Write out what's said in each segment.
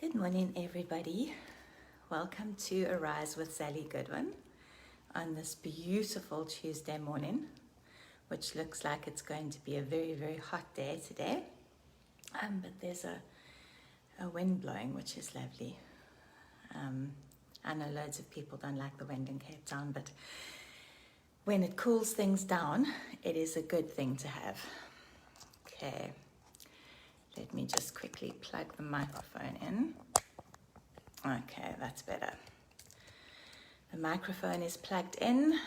Good morning, everybody. Welcome to Arise with Sally Goodwin on this beautiful Tuesday morning, which looks like it's going to be a very, very hot day today. But there's a wind blowing, which is lovely. I know loads of people don't like the wind in Cape Town, but when it cools things down, it is a good thing to have. Okay. Let me just quickly plug the microphone in. Okay, that's better. The microphone is plugged in.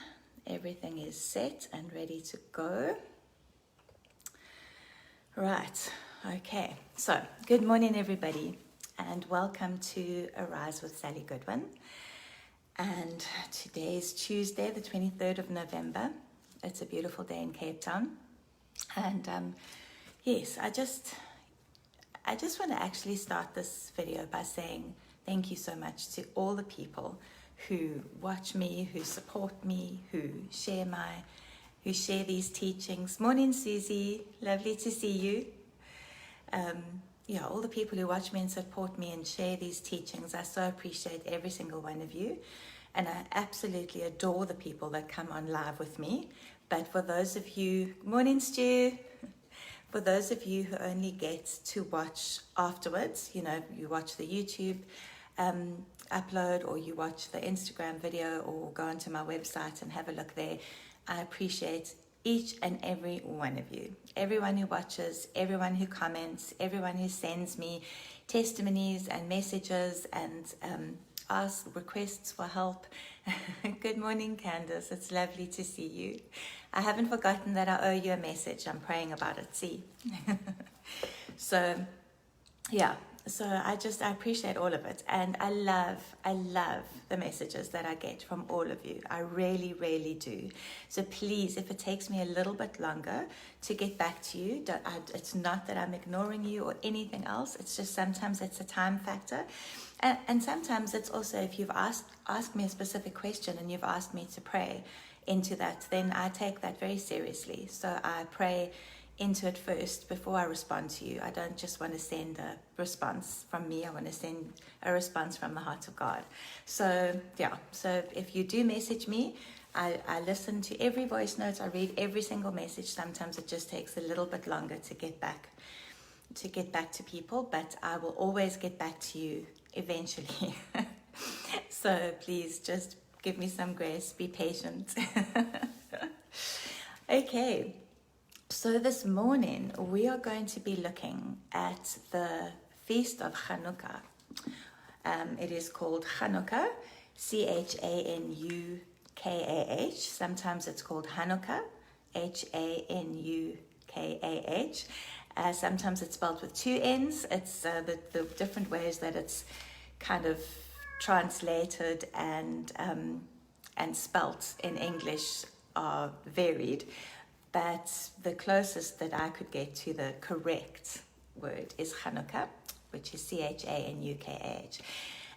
Everything is set and ready to go. Right, okay. So, good morning, everybody, and welcome to Arise with Sally Goodwin. And today is Tuesday, the 23rd of November. It's a beautiful day in Cape Town. And yes, I just want to actually start this video by saying thank you so much to all the people who watch me, who support me, who share these teachings. Morning, Susie. Lovely to see you. All the people who watch me and support me and share these teachings, I so appreciate every single one of you. And I absolutely adore the people that come on live with me. But for those of you, morning, Stu. For those of you who only get to watch afterwards, you watch the YouTube upload, or you watch the Instagram video, or go onto my website and have a look there, I appreciate each and every one of you. Everyone who watches, everyone who comments, everyone who sends me testimonies and messages and requests for help. Good morning, Candace. It's lovely to see you. I haven't forgotten that I owe you a message. I'm praying about it. See? So I appreciate all of it. And I love the messages that I get from all of you. I really, really do. So please, if it takes me a little bit longer to get back to you, it's not that I'm ignoring you or anything else. It's just sometimes it's a time factor. And sometimes it's also if you've asked me a specific question and you've asked me to pray into that, then I take that very seriously. So I pray into it first before I respond to you. I don't just want to send a response from me. I want to send a response from the heart of God. So if you do message me, I listen to every voice note. I read every single message. Sometimes it just takes a little bit longer to get back to people, but I will always get back to you eventually. So please just give me some grace, be patient. Okay, so this morning we are going to be looking at the Feast of Hanukkah. It is called Chanukah, Chanukah. Sometimes it's called Hanukkah, Hanukah. Sometimes it's spelled with two N's. It's the different ways that it's kind of translated and spelt in English are varied, but the closest that I could get to the correct word is Chanukah, which is Chanukah.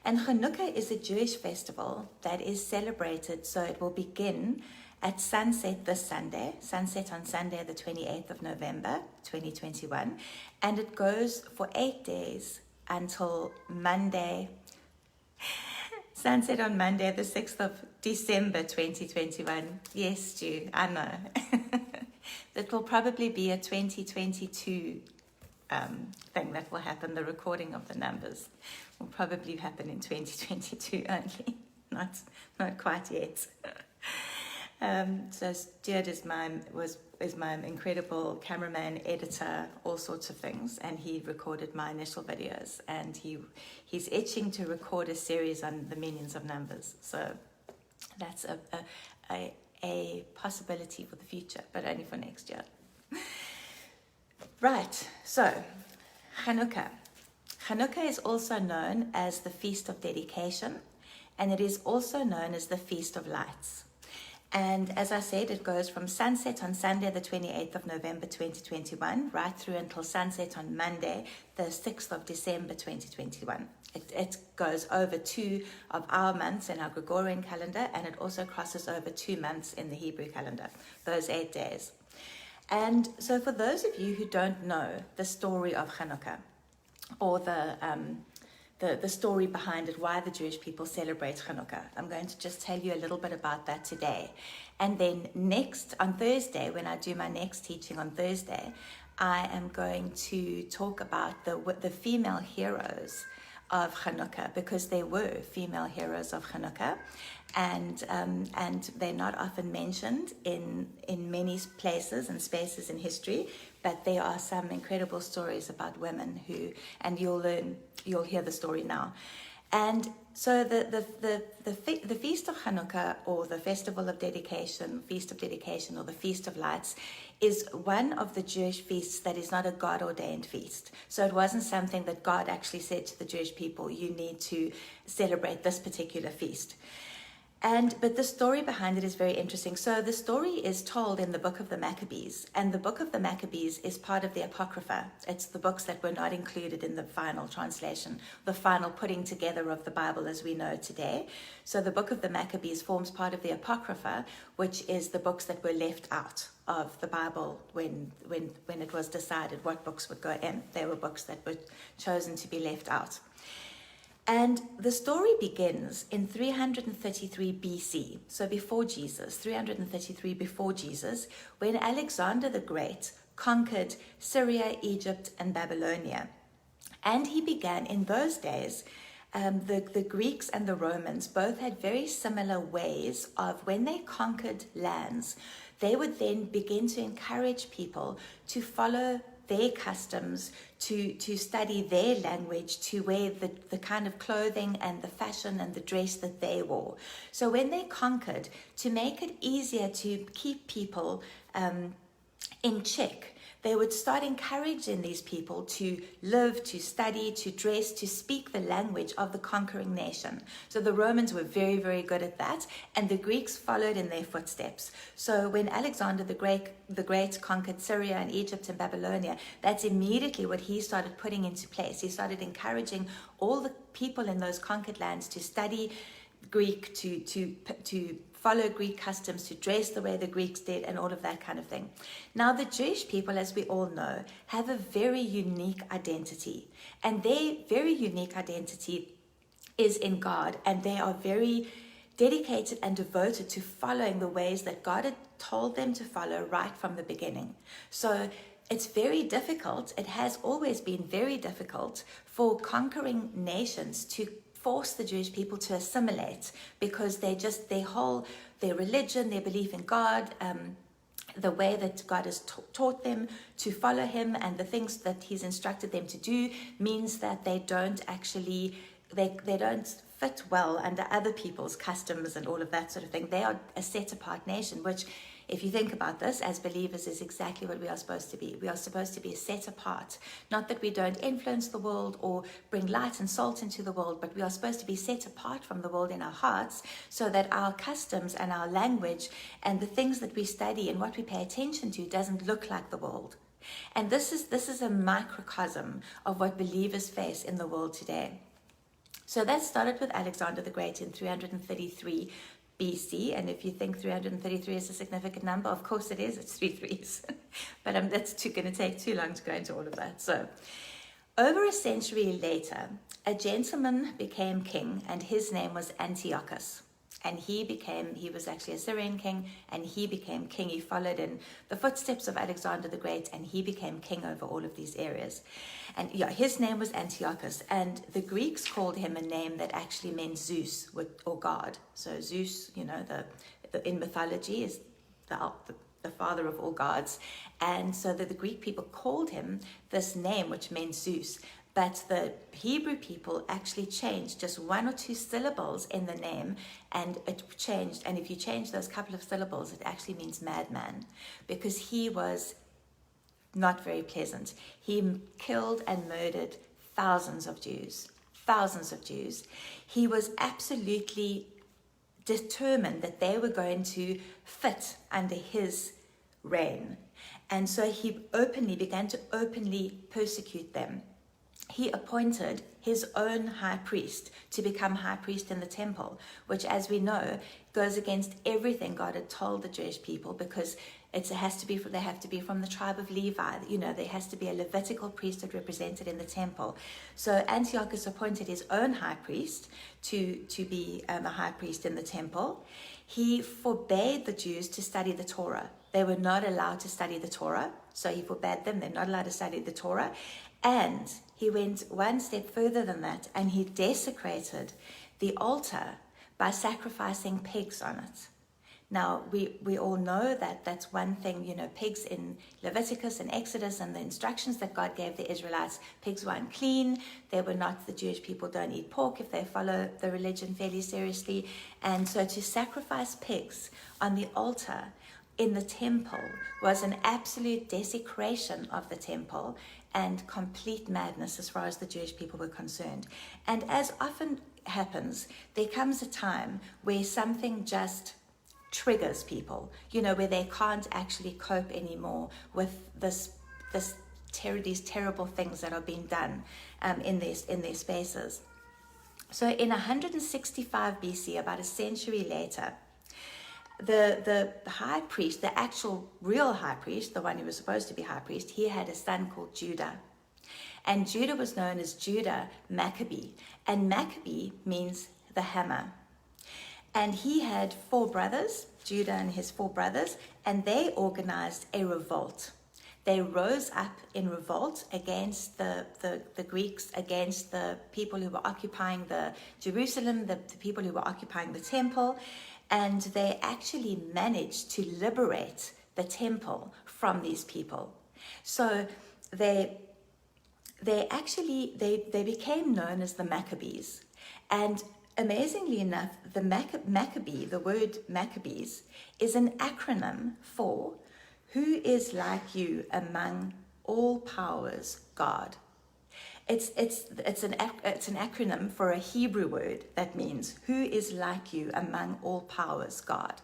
And Chanukah is a Jewish festival that is celebrated, so it will begin at sunset this Sunday, sunset on Sunday the 28th of November 2021, and it goes for 8 days until Monday, sunset on Monday the 6th of December 2021. Yes, Stu, I know. That will probably be a 2022 thing that will happen. The recording of the numbers will probably happen in 2022 only, not quite yet. So Stuart is my incredible cameraman, editor, all sorts of things, and he recorded my initial videos, and he's itching to record a series on the meanings of numbers. So that's a possibility for the future, but only for next year. Right, so Chanukah. Chanukah is also known as the Feast of Dedication, and it is also known as the Feast of Lights. And as I said, it goes from sunset on Sunday, the 28th of November 2021, right through until sunset on Monday, the 6th of December 2021. It goes over 2 of our months in our Gregorian calendar, and it also crosses over 2 months in the Hebrew calendar, those 8 days. And so for those of you who don't know the story of Chanukah, or the the story behind it, why the Jewish people celebrate Chanukah. I'm going to just tell you a little bit about that today. And then next, on Thursday, when I do my next teaching on Thursday, I am going to talk about the female heroes of Chanukah, because there were female heroes of Chanukah, and they're not often mentioned in many places and spaces in history, but there are some incredible stories about women and you'll hear the story now. And so the Feast of Hanukkah, or the Festival of Dedication, Feast of Dedication, or the Feast of Lights, is one of the Jewish feasts that is not a God-ordained feast. So it wasn't something that God actually said to the Jewish people, you need to celebrate this particular feast. But the story behind it is very interesting. So the story is told in the book of the Maccabees, and the book of the Maccabees is part of the Apocrypha. It's the books that were not included in the final translation, the final putting together of the Bible as we know it today. So the book of the Maccabees forms part of the Apocrypha, which is the books that were left out of the Bible when it was decided what books would go in. They were books that were chosen to be left out. And the story begins in 333 BC, so before Jesus, 333 before Jesus, when Alexander the Great conquered Syria, Egypt, and Babylonia. And he began, in those days, the Greeks and the Romans both had very similar ways of, when they conquered lands, they would then begin to encourage people to follow their customs, to study their language, to wear the kind of clothing and the fashion and the dress that they wore. So when they conquered, to make it easier to keep people in check, they would start encouraging these people to live, to study, to dress, to speak the language of the conquering nation. So the Romans were very, very good at that, and the Greeks followed in their footsteps. So when Alexander the Great conquered Syria and Egypt and Babylonia, that's immediately what he started putting into place. He started encouraging all the people in those conquered lands to study Greek, to follow Greek customs, to dress the way the Greeks did, and all of that kind of thing. Now, the Jewish people, as we all know, have a very unique identity. And their very unique identity is in God. And they are very dedicated and devoted to following the ways that God had told them to follow right from the beginning. So it's very difficult. It has always been very difficult for conquering nations to force the Jewish people to assimilate, because their religion, their belief in God, the way that God has taught them to follow him, and the things that he's instructed them to do, means that they don't fit well under other people's customs and all of that sort of thing. They are a set apart nation, which, if you think about this, as believers, is exactly what we are supposed to be. We are supposed to be set apart. Not that we don't influence the world or bring light and salt into the world, but we are supposed to be set apart from the world in our hearts, so that our customs and our language and the things that we study and what we pay attention to doesn't look like the world. And this is a microcosm of what believers face in the world today. So that started with Alexander the Great in 333 BC, and if you think 333 is a significant number, of course it is, it's 3 threes. But that's going to take too long to go into all of that. So over a century later, a gentleman became king, and his name was Antiochus. And he was actually a Syrian king, and he became king. He followed in the footsteps of Alexander the Great, and he became king over all of these areas. And his name was Antiochus, and the Greeks called him a name that actually meant Zeus, or God. So Zeus, in mythology, is the father of all gods. And so the Greek people called him this name, which meant Zeus. But the Hebrew people actually changed just one or two syllables in the name, and it changed. And if you change those couple of syllables, it actually means madman, because he was not very pleasant. He killed and murdered thousands of Jews. He was absolutely determined that they were going to fit under his reign. And so he began to openly persecute them. He appointed his own high priest to become high priest in the temple, which, as we know, goes against everything God had told the Jewish people, because They have to be from the tribe of Levi. There has to be a Levitical priesthood represented in the temple. So Antiochus appointed his own high priest to be a high priest in the temple. He forbade the Jews to study the Torah. They were not allowed to study the Torah. So he forbade them. They're not allowed to study the Torah. And he went one step further than that, and he desecrated the altar by sacrificing pigs on it. Now, we all know that that's one thing, pigs in Leviticus and Exodus and the instructions that God gave the Israelites, pigs were unclean. The Jewish people don't eat pork if they follow the religion fairly seriously. And so to sacrifice pigs on the altar in the temple was an absolute desecration of the temple and complete madness as far as the Jewish people were concerned. And as often happens, there comes a time where something just triggers people, where they can't actually cope anymore with these terrible things that are being done in their spaces. So in 165 BC, about a century later, the high priest, the actual real high priest, the one who was supposed to be high priest, he had a son called Judah. And Judah was known as Judah Maccabee. And Maccabee means the hammer. And he had 4 brothers, Judah and his 4 brothers, and they organized a revolt. They rose up in revolt against the Greeks, against the people who were occupying the Jerusalem, the people who were occupying the temple, and they actually managed to liberate the temple from these people. So they became known as the Maccabees. And amazingly enough, the Maccabee, the word Maccabees, is an acronym for "Who is like you among all powers, God." It's an acronym for a Hebrew word that means "Who is like you among all powers, God."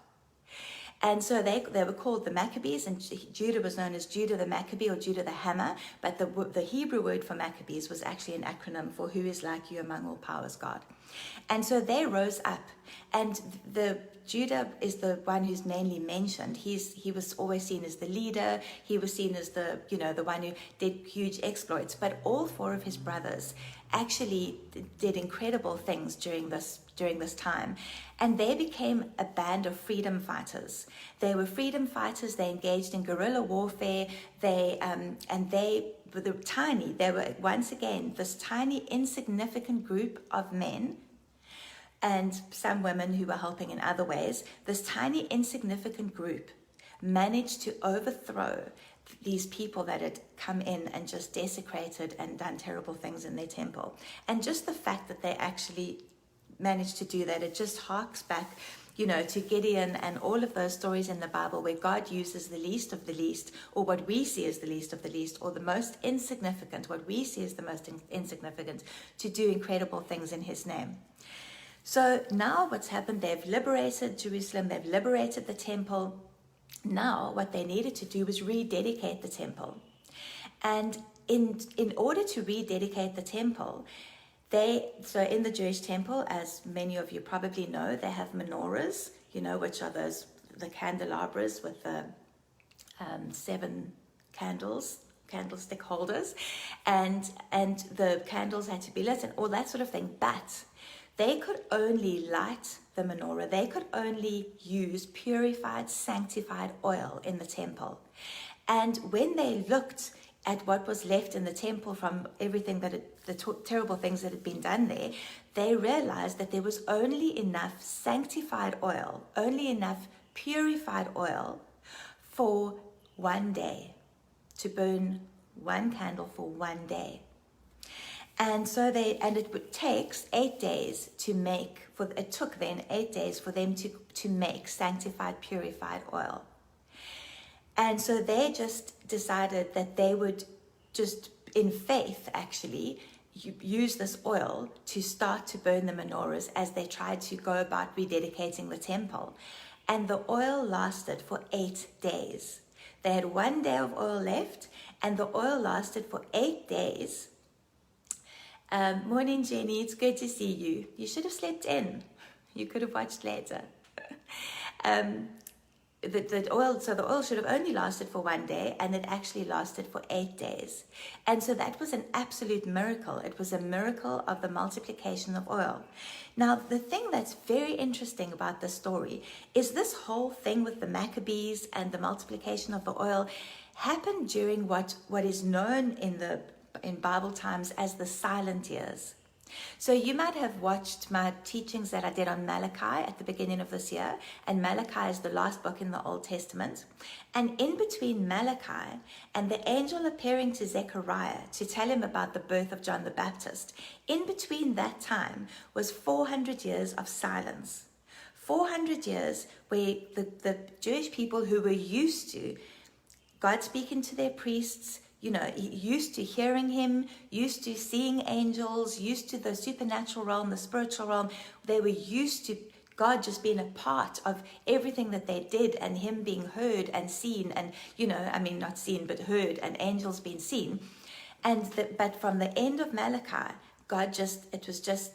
And so they were called the Maccabees, and Judah was known as Judah the Maccabee or Judah the Hammer, but the Hebrew word for Maccabees was actually an acronym for "Who is like you among all powers, God." And so they rose up, and Judah is the one who's mainly mentioned. He was always seen as the leader. He was seen as the one who did huge exploits. But all 4 of his brothers actually did incredible things during this time, and they became a band of freedom fighters. They were freedom fighters. They engaged in guerrilla warfare. They were tiny. They were once again this tiny, insignificant group of men and some women who were helping in other ways. This tiny, insignificant group managed to overthrow these people that had come in and just desecrated and done terrible things in their temple. And just the fact that they actually managed to do that, it just harks back, to Gideon and all of those stories in the Bible where God uses the least of the least, or what we see as the least of the least, or the most insignificant, what we see as the most insignificant, to do incredible things in his name. So now what's happened, they've liberated Jerusalem, they've liberated the temple. Now what they needed to do was rededicate the temple. And in order to rededicate the temple, so in the Jewish temple, as many of you probably know, they have menorahs, which are the candelabras with the 7 candlestick holders, and the candles had to be lit and all that sort of thing. But they could only light the menorah. They could only use purified, sanctified oil in the temple. And when they looked at what was left in the temple from everything terrible things that had been done there, they realized that there was only enough sanctified oil, only enough purified oil for 1 day, to burn 1 candle for 1 day. And so it takes 8 days to make, it took then 8 days for them to make sanctified, purified oil. And so they just decided that they would just, in faith actually, use this oil to start to burn the menorahs as they tried to go about rededicating the temple. And the oil lasted for 8 days. They had 1 day of oil left, and the oil lasted for 8 days. Morning, Jenny. It's good to see you. You should have slept in. You could have watched later. the oil, so the oil should have only lasted for 1 day, and it actually lasted for 8 days. And so that was an absolute miracle. It was a miracle of the multiplication of oil. Now, the thing that's very interesting about this story is this whole thing with the Maccabees and the multiplication of the oil happened during what is known in Bible times as the silent years. So you might have watched my teachings that I did on Malachi at the beginning of this year, and Malachi is the last book in the Old Testament. And in between Malachi and the angel appearing to Zechariah to tell him about the birth of John the Baptist, in between that time was 400 years of silence. 400 years where the Jewish people who were used to God speaking to their priests, used to hearing him, used to seeing angels, used to the supernatural realm, the spiritual realm. They were used to God just being a part of everything that they did, and him being heard and seen, and, not seen, but heard, and angels being seen. But from the end of Malachi,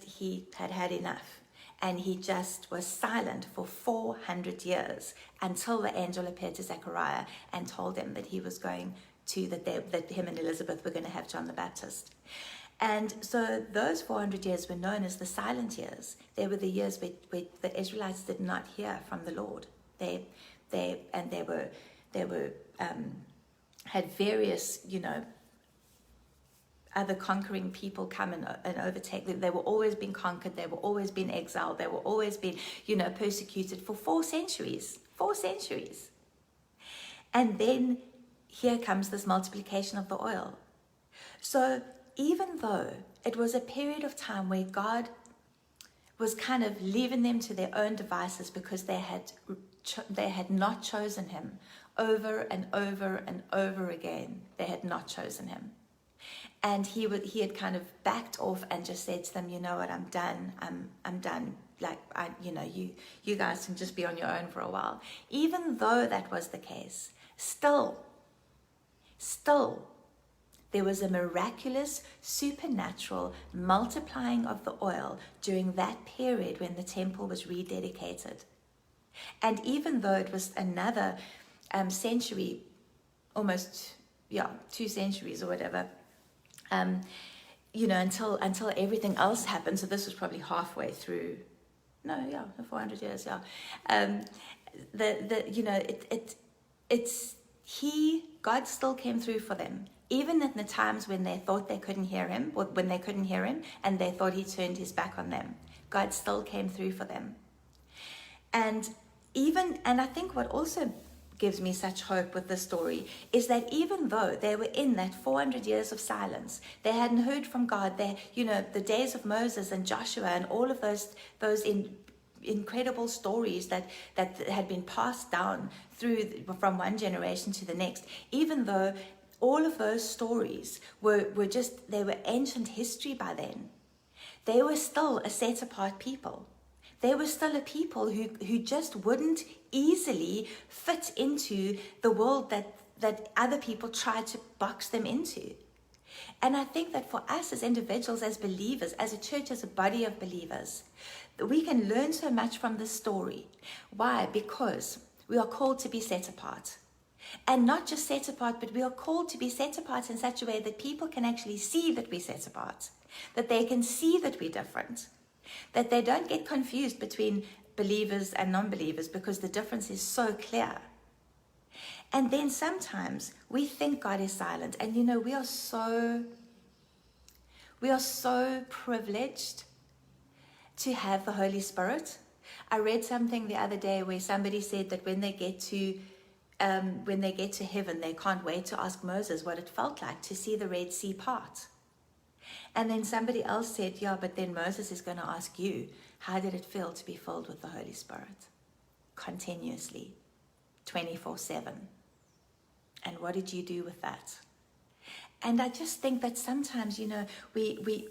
he had had enough. And he just was silent for 400 years until the angel appeared to Zechariah and told him that he was going that him and Elizabeth were going to have John the Baptist. And so those 400 years were known as the silent years. They were the years where the Israelites did not hear from the Lord. They had various, other conquering people come and overtake them. They were always being conquered. They were always being exiled. They were always being, persecuted for 4 centuries. 4 centuries. And then here comes this multiplication of the oil. So even though it was a period of time where God was kind of leaving them to their own devices because they had not chosen him over and over and over again, they had not chosen him. And he had kind of backed off and just said to them, you know what, I'm done. I'm done. Like, you guys can just be on your own for a while. Even though that was the case, still, there was a miraculous, supernatural multiplying of the oil during that period when the temple was rededicated. And even though it was another century, almost, 2 centuries or whatever, until everything else happened. So this was probably halfway through. 400 years. God still came through for them, even in the times when they thought they couldn't hear him, or when they couldn't hear him, and they thought he turned his back on them. God still came through for them, and I think what also gives me such hope with this story is that even though they were in that 400 years of silence, they hadn't heard from God. The days of Moses and Joshua and all of those incredible stories that had been passed down from one generation to the next, even though all of those stories were ancient history by then, they were still a set apart people. They were still a people who just wouldn't easily fit into the world that other people tried to box them into. And I think that for us as individuals, as believers, as a church, as a body of believers, we can learn so much from this story. Why? Because we are called to be set apart. And not just set apart, but we are called to be set apart in such a way that people can actually see that we're set apart, that they can see that we're different, that they don't get confused between believers and non-believers because the difference is so clear. And then sometimes we think God is silent, and we are so privileged to have the Holy Spirit. I read something the other day where somebody said that when they get to heaven, they can't wait to ask Moses what it felt like to see the Red Sea part. And then somebody else said, but then Moses is going to ask you, how did it feel to be filled with the Holy Spirit? Continuously, 24/7. And what did you do with that? And I just think that sometimes, we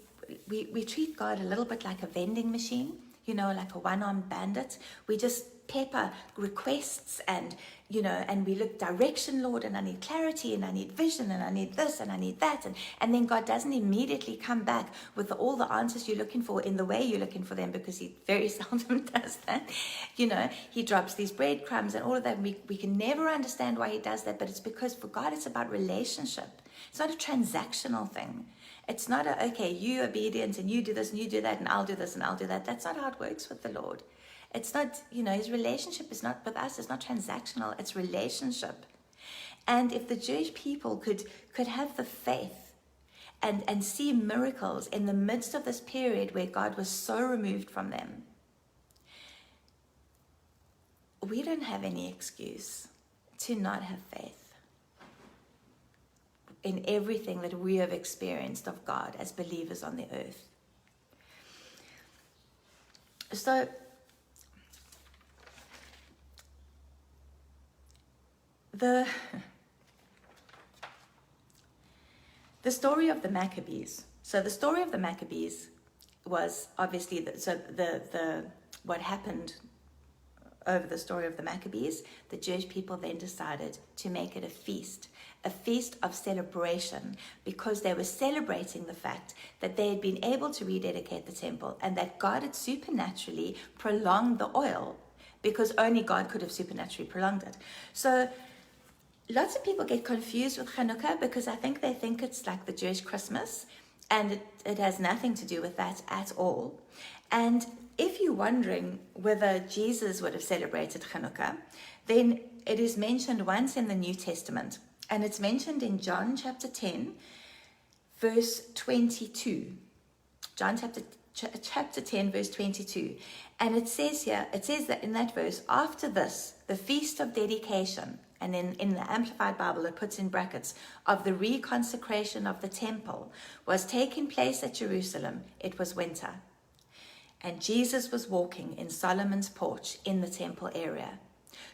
treat God a little bit like a vending machine. like a one-armed bandit. We just pepper requests and we look direction, Lord, and I need clarity and I need vision and I need this and I need that. And then God doesn't immediately come back with all the answers you're looking for in the way you're looking for them, because he very seldom does that. He drops these breadcrumbs and all of that. We can never understand why he does that, but it's because for God, it's about relationship. It's not a transactional thing. It's not okay, you obedient and you do this and you do that and I'll do this and I'll do that. That's not how it works with the Lord. It's not, his relationship is not with us. It's not transactional. It's relationship. And if the Jewish people could have the faith and see miracles in the midst of this period where God was so removed from them, we don't have any excuse to not have faith in everything that we have experienced of God as believers on the earth. So, the story of the Maccabees. So the story of the Maccabees was obviously what happened over the story of the Maccabees. The Jewish people then decided to make it a feast of celebration, because they were celebrating the fact that they had been able to rededicate the temple and that God had supernaturally prolonged the oil, because only God could have supernaturally prolonged it. So lots of people get confused with Chanukah because I think they think it's like the Jewish Christmas, and it has nothing to do with that at all. And if you're wondering whether Jesus would have celebrated Chanukah, then it is mentioned once in the New Testament, and it's mentioned in John chapter 10, verse 22. John chapter 10, verse 22. And it says that in that verse, after this, the Feast of Dedication, and then in the Amplified Bible, it puts in brackets, of the reconsecration of the temple, was taking place at Jerusalem. It was winter. And Jesus was walking in Solomon's porch in the temple area.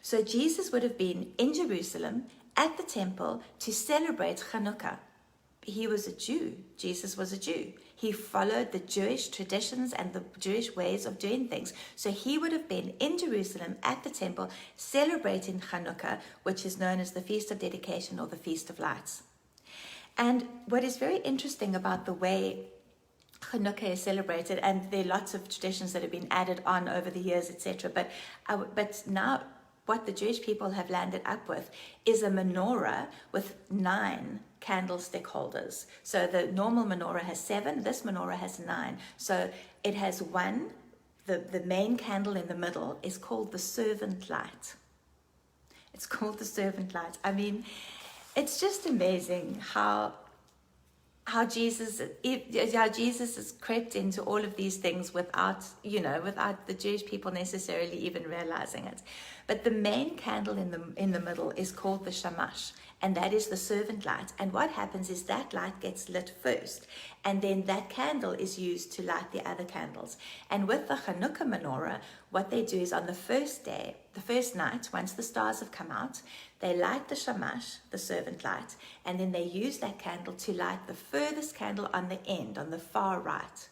So Jesus would have been in Jerusalem at the temple to celebrate Chanukah. He was a Jew. Jesus was a Jew. He followed the Jewish traditions and the Jewish ways of doing things. So he would have been in Jerusalem at the temple celebrating Chanukah, which is known as the Feast of Dedication or the Feast of Lights. And what is very interesting about the way Chanukah is celebrated, and there are lots of traditions that have been added on over the years, etc. But now what the Jewish people have landed up with is a menorah with 9 candlestick holders. So the normal menorah has 7, this menorah has 9. So it has one, the main candle in the middle is called the servant light. It's called the servant light. I mean, it's just amazing how Jesus has crept into all of these things without the Jewish people necessarily even realizing it. But the main candle in the middle is called the shamash, and that is the servant light. And what happens is that light gets lit first, and then that candle is used to light the other candles. And with the Chanukah menorah, what they do is on the first day, the first night, once the stars have come out, they light the shamash, the servant light, and then they use that candle to light the furthest candle on the end, on the far right.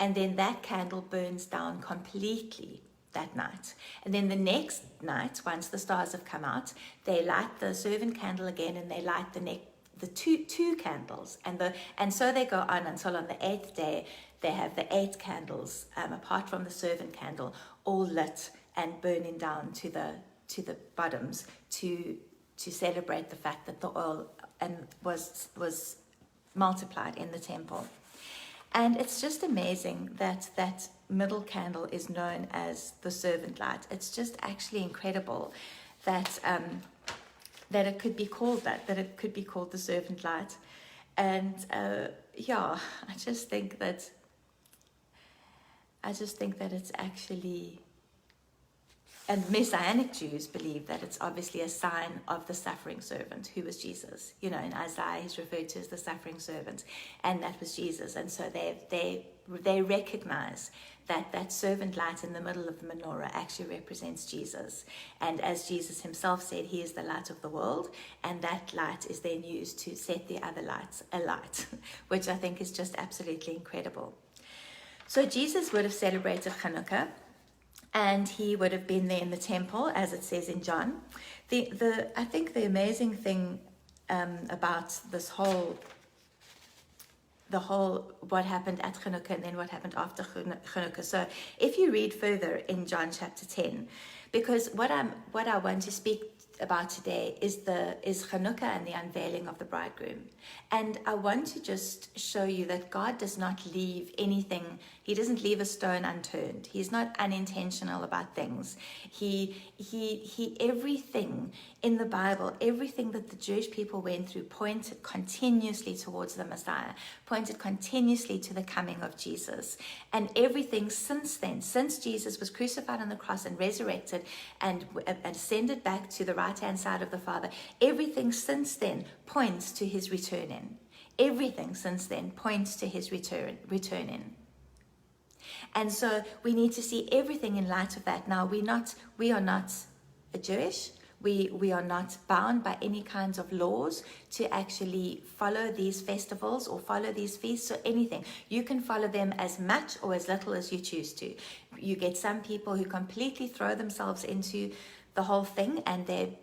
And then that candle burns down completely that night. And then the next night, once the stars have come out, they light the servant candle again, and they light the two candles. And so they go on until on the 8th day, they have the 8 candles, apart from the servant candle, all lit and burning down to the bottoms to celebrate the fact that the oil was multiplied in the temple. And it's just amazing that that middle candle is known as the servant light. It's just actually incredible that it could be called that it could be called the servant light. And I just think that it's actually. And Messianic Jews believe that it's obviously a sign of the suffering servant, who was Jesus. In Isaiah, he's referred to as the suffering servant, and that was Jesus. And so they recognize that servant light in the middle of the menorah actually represents Jesus. And as Jesus himself said, he is the light of the world, and that light is then used to set the other lights alight, which I think is just absolutely incredible. So Jesus would have celebrated Chanukah, and he would have been there in the temple, as it says in John. I think the amazing thing about the whole what happened at Chanukah and then what happened after Chanukah. So if you read further in John chapter 10, because what I want to speak about today is Chanukah and the unveiling of the bridegroom. And I want to just show you that God does not leave anything. He doesn't leave a stone unturned. He's not unintentional about things. He everything in the Bible, everything that the Jewish people went through pointed continuously towards the Messiah, pointed continuously to the coming of Jesus. And everything since then, since Jesus was crucified on the cross and resurrected and ascended back to the right-hand side of the Father, everything since then points to his return in. Everything since then points to his return in. And so we need to see everything in light of that. Now, we are not Jewish. We are not bound by any kinds of laws to actually follow these festivals or follow these feasts or anything. You can follow them as much or as little as you choose to. You get some people who completely throw themselves into the whole thing, and they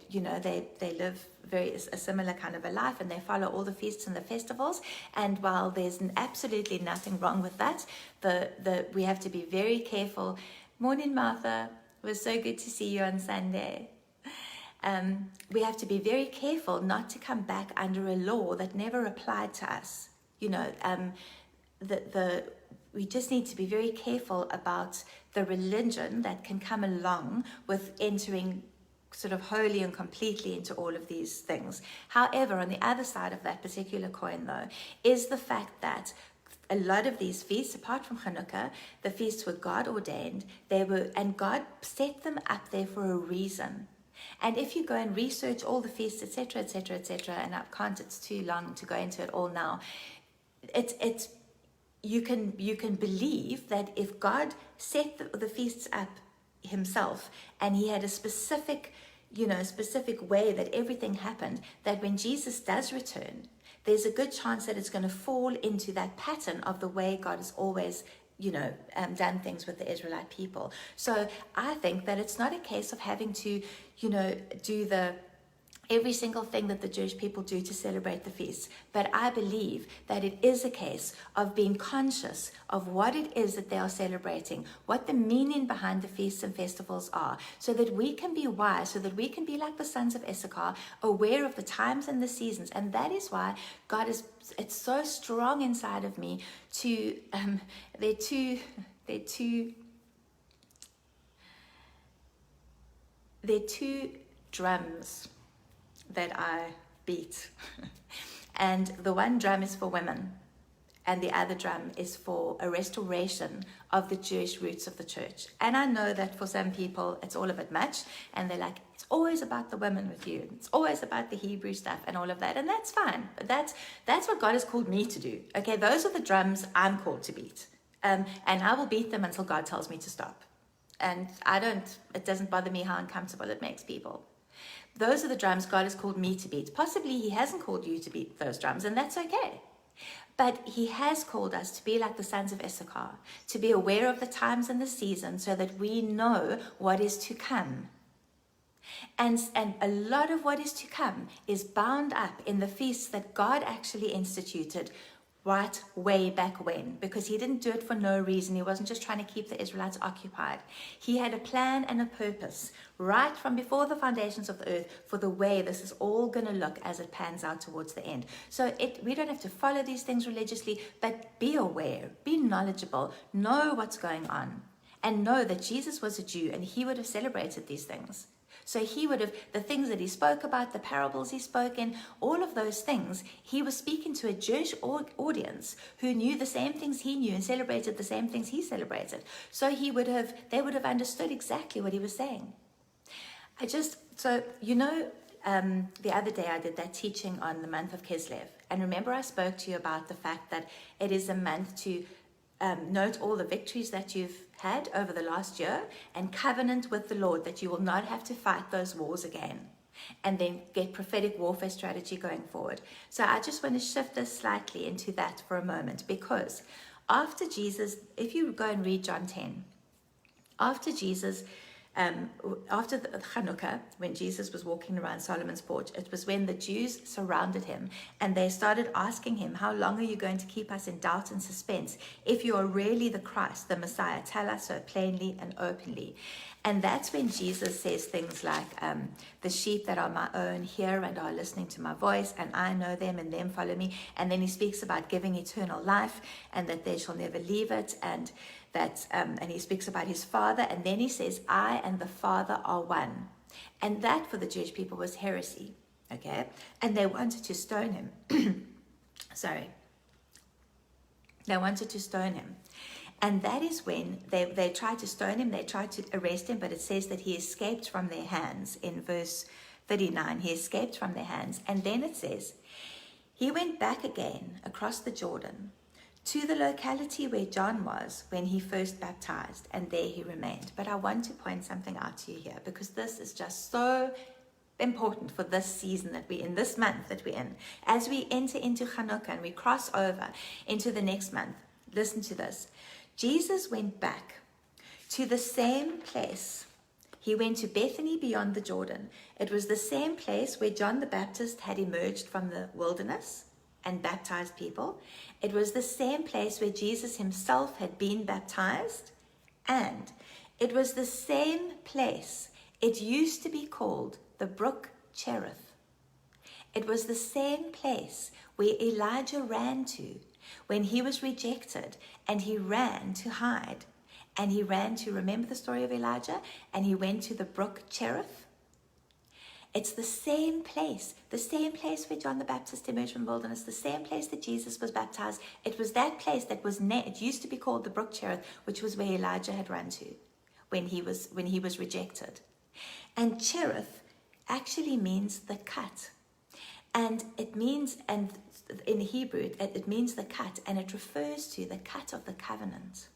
live a similar kind of a life, and they follow all the feasts and the festivals. And while there's absolutely nothing wrong with that, we have to be very careful. Morning, Martha. It was so good to see you on Sunday. We have to be very careful not to come back under a law that never applied to us. We just need to be very careful about the religion that can come along with entering sort of wholly and completely into all of these things. However, on the other side of that particular coin, though, is the fact that a lot of these feasts, apart from Chanukah, the feasts were God ordained. And God set them up there for a reason. And if you go and research all the feasts, etc., etc., etc., and it's too long to go into it all now. You can believe that if God set the feasts up himself, and he had a specific way that everything happened, that when Jesus does return, there's a good chance that it's going to fall into that pattern of the way God has always done things with the Israelite people. So I think that it's not a case of having to, do every single thing that the Jewish people do to celebrate the feast. But I believe that it is a case of being conscious of what it is that they are celebrating, what the meaning behind the feasts and festivals are, so that we can be wise, so that we can be like the sons of Issachar, aware of the times and the seasons. And that is why it's so strong inside of me to, they're two drums that I beat. And the one drum is for women, and the other drum is for a restoration of the Jewish roots of the church. And I know that for some people it's all a bit much, and they're like, it's always about the women with you, it's always about the Hebrew stuff and all of that, and that's fine. But that's what God has called me to do. Okay, those are the drums I'm called to beat, and I will beat them until God tells me to stop. And it doesn't bother me how uncomfortable it makes people. Those are the drums God has called me to beat. Possibly he hasn't called you to beat those drums, and that's okay. But he has called us to be like the sons of Issachar, to be aware of the times and the seasons so that we know what is to come. And a lot of what is to come is bound up in the feasts that God actually instituted right way back when, because he didn't do it for no reason. He wasn't just trying to keep the Israelites occupied. He had a plan and a purpose right from before the foundations of the earth for the way this is all going to look as it pans out towards the end. So we don't have to follow these things religiously, but be aware, be knowledgeable, know what's going on, and know that Jesus was a Jew and he would have celebrated these things. So he would have, the things that he spoke about, the parables he spoke in, all of those things, he was speaking to a Jewish audience who knew the same things he knew and celebrated the same things he celebrated. So they would have understood exactly what he was saying. The other day I did that teaching on the month of Kislev. And remember I spoke to you about the fact that it is a month to note all the victories that you've had over the last year and covenant with the Lord that you will not have to fight those wars again. and then get prophetic warfare strategy going forward. So I just want to shift this slightly into that for a moment, because after Jesus, if you go and read John 10, after Jesus, after the Chanukah, when Jesus was walking around Solomon's porch, it was when the Jews surrounded him and they started asking him, how long are you going to keep us in doubt and suspense? If you are really the Christ, the Messiah, tell us so plainly and openly. And that's when Jesus says things like, the sheep that are my own hear and are listening to my voice, and I know them and them follow me. And then he speaks about giving eternal life and that they shall never leave it. And that, and he speaks about his Father. And then he says, I and the Father are one. And that for the Jewish people was heresy. Okay. And they wanted to stone him. Sorry. They wanted to stone him. And that is when they tried to stone him, they tried to arrest him, but it says that he escaped from their hands in verse 39. He escaped from their hands. And then it says, he went back again across the Jordan to the locality where John was when he first baptized, and there he remained. But I want to point something out to you here, because this is just so important for this season that we're in, this month that we're in. As we enter into Chanukah and we cross over into the next month, listen to this. Jesus went back to the same place. He went to Bethany beyond the Jordan. It was the same place where John the Baptist had emerged from the wilderness and baptized people. It was the same place where Jesus himself had been baptized. And it was the same place. It used to be called the brook Cherith. It was the same place where Elijah ran to when he was rejected, and he ran to hide, and he ran to, remember the story of Elijah, and he went to the brook Cherith. It's the same place where John the Baptist emerged from the wilderness, the same place that Jesus was baptized. It was that place that was, it used to be called the brook Cherith, which was where Elijah had run to when he was rejected. And Cherith actually means the cut. And it means, and in Hebrew, it means the cut, and it refers to the cut of the covenant.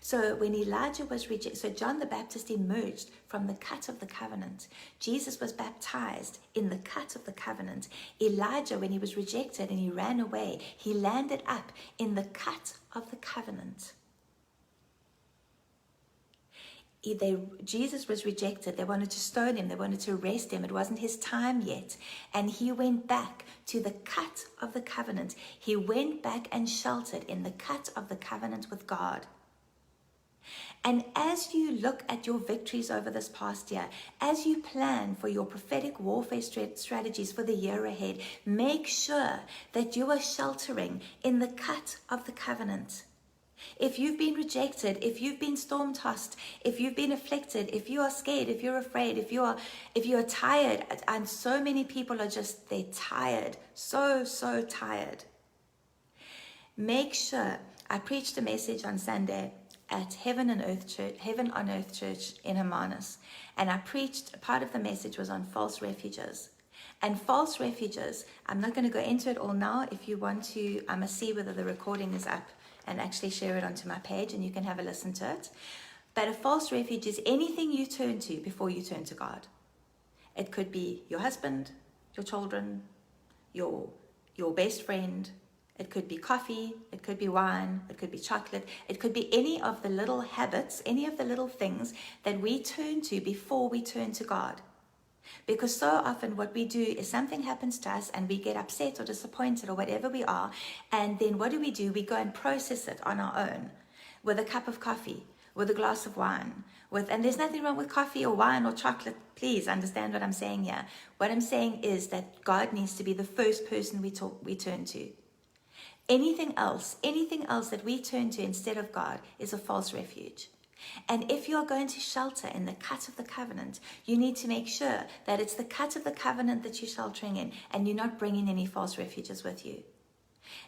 So when Elijah was rejected, so John the Baptist emerged from the cut of the covenant. Jesus was baptized in the cut of the covenant. Elijah, when he was rejected and he ran away, he landed up in the cut of the covenant. Jesus was rejected. They wanted to stone him. They wanted to arrest him. It wasn't his time yet. And he went back to the cut of the covenant. He went back and sheltered in the cut of the covenant with God. And as you look at your victories over this past year, as you plan for your prophetic warfare strategies for the year ahead, make sure that you are sheltering in the cut of the covenant. If you've been rejected, if you've been storm-tossed, if you've been afflicted, if you are scared, if you're afraid, if you are tired, and so many people are just, they're tired, so tired. Make sure, I preached a message on Sunday at Heaven on Earth Church in Hermanus, and I preached, part of the message was on false refuges. And false refuges, I'm not going to go into it all now. If you want to, I must see whether the recording is up and actually share it onto my page, and you can have a listen to it. But a false refuge is anything you turn to before you turn to God. It could be your husband, your children, your best friend. It could be coffee, it could be wine, it could be chocolate. It could be any of the little habits, any of the little things that we turn to before we turn to God. Because so often what we do is something happens to us and we get upset or disappointed or whatever we are, and then what do? We go and process it on our own with a cup of coffee, with a glass of wine, and there's nothing wrong with coffee or wine or chocolate. Please understand what I'm saying here. What I'm saying is that God needs to be the first person we turn to. Anything else that we turn to instead of God is a false refuge. And if you're going to shelter in the cut of the covenant, you need to make sure that it's the cut of the covenant that you're sheltering in, and you're not bringing any false refuges with you.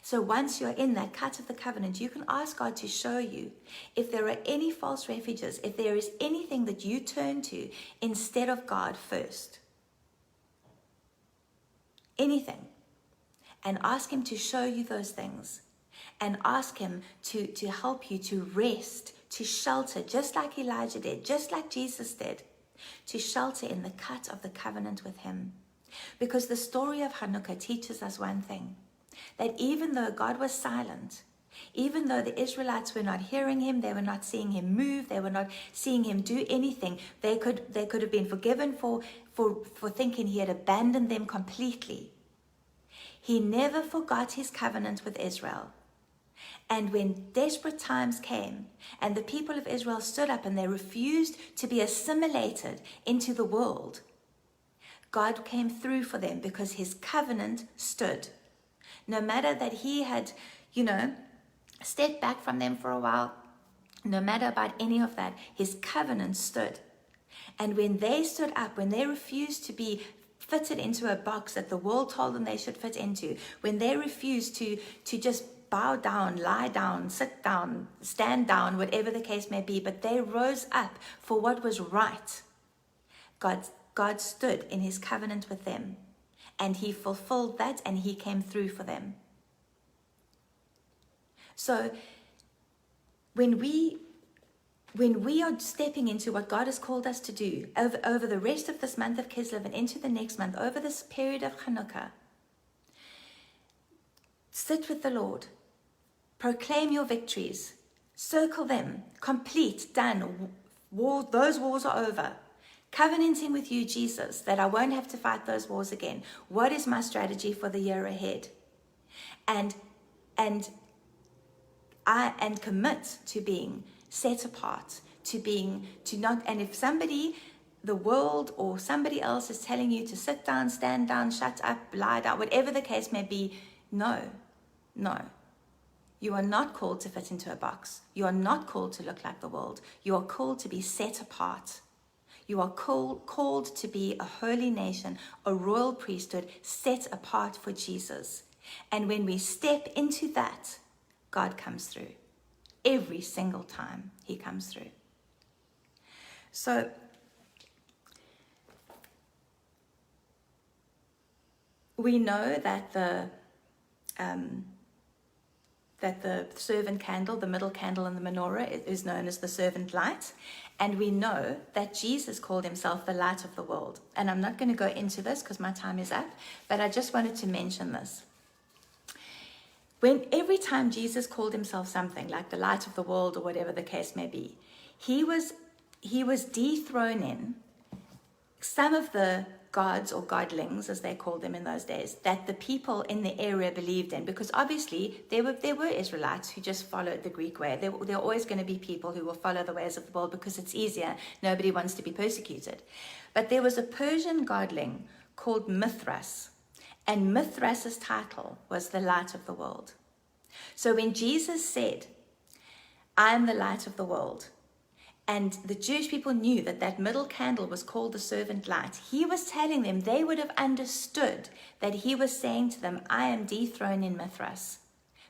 So once you're in that cut of the covenant, you can ask God to show you if there are any false refuges, if there is anything that you turn to instead of God first. Anything. And ask him to show you those things. And ask him to help you to rest, to shelter, just like Elijah did, just like Jesus did. to shelter in the cut of the covenant with him. Because the story of Hanukkah teaches us one thing, that even though God was silent, even though the Israelites were not hearing him, they were not seeing him move, they were not seeing him do anything, they could have been forgiven for thinking he had abandoned them completely. He never forgot his covenant with Israel. And when desperate times came and the people of Israel stood up and they refused to be assimilated into the world, God came through for them because his covenant stood. No matter that he had, stepped back from them for a while, no matter about any of that, his covenant stood. And when they stood up, when they refused to be fitted into a box that the world told them they should fit into, when they refused to just bow down, lie down, sit down, stand down, whatever the case may be, but they rose up for what was right, God stood in his covenant with them, and he fulfilled that, and he came through for them. So when we are stepping into what God has called us to do over the rest of this month of Kislev and into the next month, over this period of Chanukah, sit with the Lord, proclaim your victories, circle them, complete, done. Those wars are over. Covenanting with you, Jesus, that I won't have to fight those wars again. What is my strategy for the year ahead? And commit to being set apart, and if somebody, the world or somebody else is telling you to sit down, stand down, shut up, lie down, whatever the case may be, no. You are not called to fit into a box. You are not called to look like the world. You are called to be set apart. You are called to be a holy nation, a royal priesthood, set apart for Jesus. And when we step into that, God comes through. Every single time he comes through. So we know that the servant candle, the middle candle in the menorah, is known as the servant light. And we know that Jesus called himself the light of the world. And I'm not going to go into this because my time is up, but I just wanted to mention this. Every time Jesus called himself something like the light of the world or whatever the case may be, he was dethroning some of the gods or godlings, as they called them in those days, that the people in the area believed in. Because obviously there were Israelites who just followed the Greek way. There are always going to be people who will follow the ways of the world because it's easier. Nobody wants to be persecuted. But there was a Persian godling called Mithras. And Mithras's title was the light of the world. So when Jesus said, I am the light of the world, and the Jewish people knew that middle candle was called the servant light, he was telling them, they would have understood that he was saying to them, I am dethroning Mithras,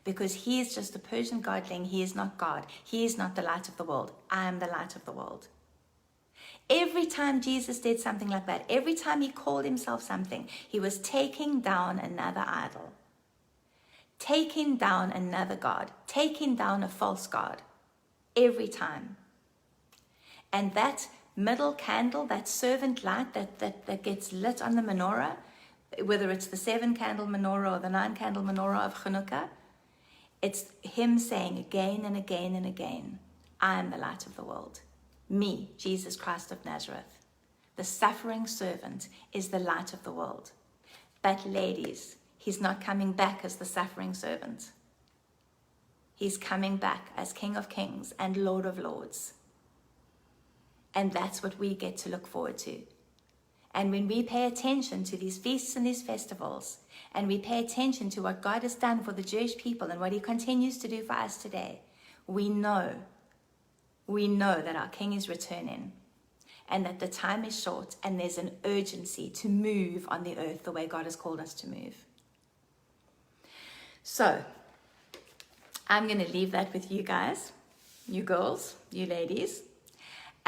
because he is just a Persian godling. He is not God. He is not the light of the world. I am the light of the world. Every time Jesus did something like that, every time he called himself something, he was taking down another idol, taking down another god, taking down a false god, every time. And that middle candle, that servant light that gets lit on the menorah, whether it's the 7-candle menorah or the 9-candle menorah of Chanukah, it's him saying again and again and again, I am the light of the world. Me, Jesus Christ of Nazareth, the suffering servant, is the light of the world. But ladies, he's not coming back as the suffering servant. He's coming back as King of Kings and Lord of Lords. And that's what we get to look forward to. And when we pay attention to these feasts and these festivals, and we pay attention to what God has done for the Jewish people and what he continues to do for us today, we know that our King is returning, and that the time is short, and there's an urgency to move on the earth the way God has called us to move. So I'm going to leave that with you guys, you girls, you ladies.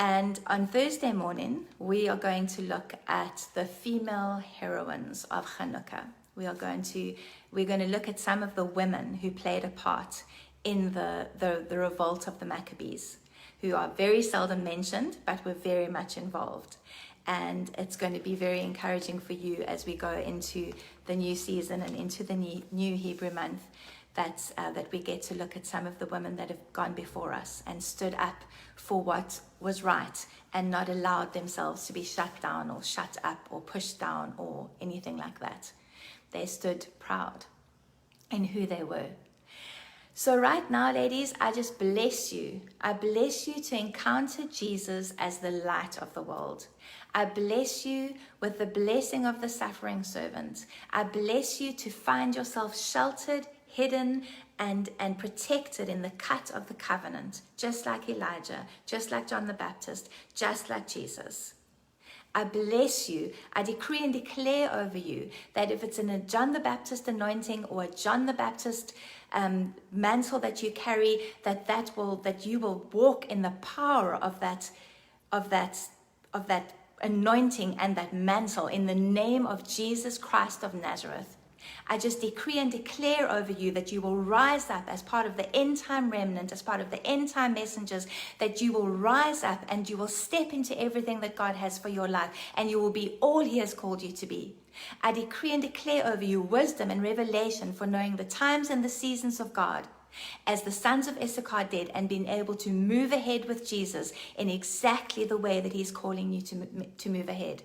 And on Thursday morning, we are going to look at the female heroines of Chanukah. We're going to look at some of the women who played a part in the revolt of the Maccabees. who are very seldom mentioned, but were very much involved. And it's going to be very encouraging for you as we go into the new season and into the new Hebrew month, that we get to look at some of the women that have gone before us and stood up for what was right and not allowed themselves to be shut down or shut up or pushed down or anything like that. They stood proud in who they were. So right now, ladies, I just bless you. I bless you to encounter Jesus as the light of the world. I bless you with the blessing of the suffering servant. I bless you to find yourself sheltered, hidden, and protected in the cut of the covenant, just like Elijah, just like John the Baptist, just like Jesus. I bless you. I decree and declare over you that if it's in a John the Baptist anointing or a John the Baptist mantle that you carry, that you will walk in the power of that anointing and that mantle in the name of Jesus Christ of Nazareth. I just decree and declare over you that you will rise up as part of the end time remnant, as part of the end time messengers, that you will rise up and you will step into everything that God has for your life, and you will be all He has called you to be. I decree and declare over you wisdom and revelation for knowing the times and the seasons of God, as the sons of Issachar did, and being able to move ahead with Jesus in exactly the way that He's calling you to move ahead.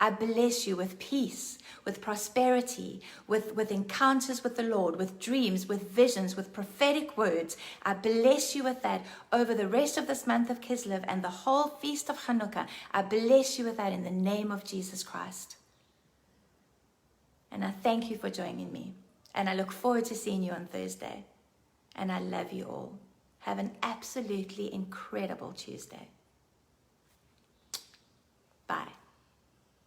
I bless you with peace, with prosperity, with encounters with the Lord, with dreams, with visions, with prophetic words. I bless you with that over the rest of this month of Kislev and the whole Feast of Hanukkah. I bless you with that in the name of Jesus Christ. And I thank you for joining me. And I look forward to seeing you on Thursday. And I love you all. Have an absolutely incredible Tuesday.